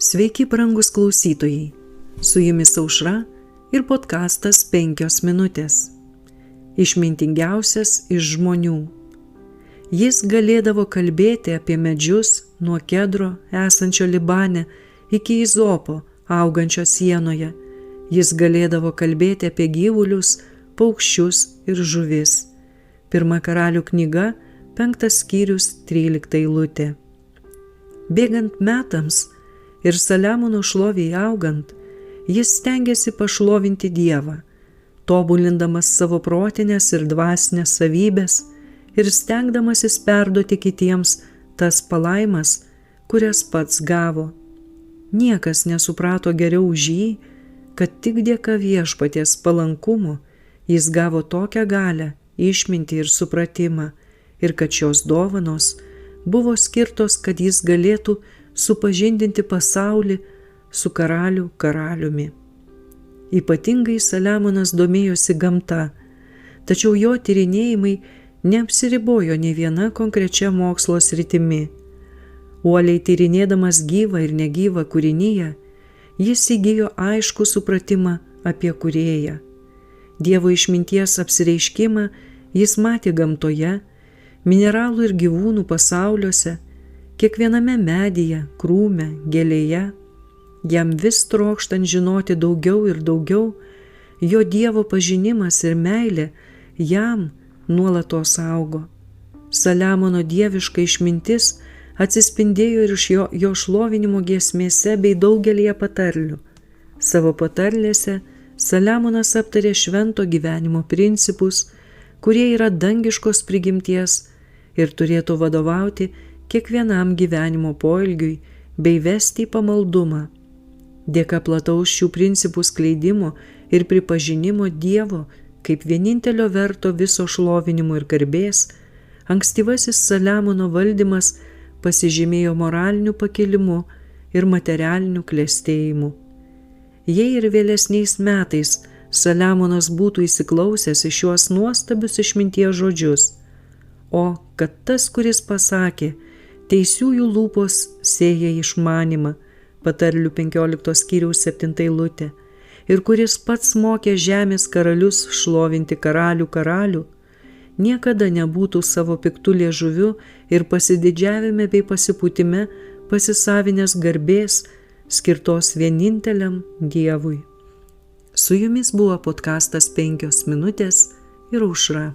Sveiki, brangus klausytojai. Su jumis Aušra ir podkastas 5 minutės. Išmintingiausias iš žmonių. Jis galėdavo kalbėti apie medžius nuo kedro esančio Libane iki izopo augančio sienoje. Jis galėdavo kalbėti apie gyvulius, paukščius ir žuvis. 1 Karalių knyga, 5 skyrius, 13 eilutė. Bėgant metams ir Saliamono šloviai augant, jis stengėsi pašlovinti Dievą, tobulindamas savo protinės ir dvasinės savybės ir stengdamasis perduoti kitiems tas palaimas, kurias pats gavo. Niekas nesuprato geriau už jį, kad tik dėka viešpaties palankumo jis gavo tokią galią, išmintį ir supratimą, ir kad šios dovanos buvo skirtos, kad jis galėtų supažindinti pasaulį su karaliumi. Ypatingai Saliamonas domėjosi gamta, tačiau jo tyrinėjimai neapsiribojo nei viena konkrečia mokslo sritimi. Uoliai tyrinėdamas gyvą ir negyvą kūriniją, jis įgijo aiškų supratimą apie kūrėją. Dievo išminties apsireiškimą jis matė gamtoje, mineralų ir gyvūnų pasauliuose, kiekviename medyje, krūme, gėlėje. Jam vis trokštant žinoti daugiau ir daugiau, jo Dievo pažinimas ir meilė jam nuolatos augo. Saliamono dieviška išmintis atsispindėjo ir iš jo šlovinimo giesmėse bei daugelyje patarlių. Savo patarlėse Saliamonas aptarė švento gyvenimo principus, kurie yra dangiškos prigimties ir turėtų vadovauti kiekvienam gyvenimo poelgiui bei vesti į pamaldumą. Dėka plataus šių principų skleidimo ir pripažinimo Dievo kaip vienintelio verto viso šlovinimo ir garbės, ankstyvasis Saliamono valdymas pasižymėjo moraliniu pakilimu ir materialiniu klestėjimu. Jei ir vėlesniais metais Saliamonas būtų įsiklausęs į šiuos nuostabius išminties žodžius, o kad tas, kuris pasakė, teisiųjų lūpos sėja išmanymą, patarlių 15 skyriaus 7 eilutė, ir kuris pats mokė žemės karalius šlovinti karalių, niekada nebūtų savo piktų liežuviu ir pasididžiavime bei pasipūtime pasisavinęs garbės skirtos vieninteliam Dievui. Su jumis buvo podkastas 5 minutės ir Aušra.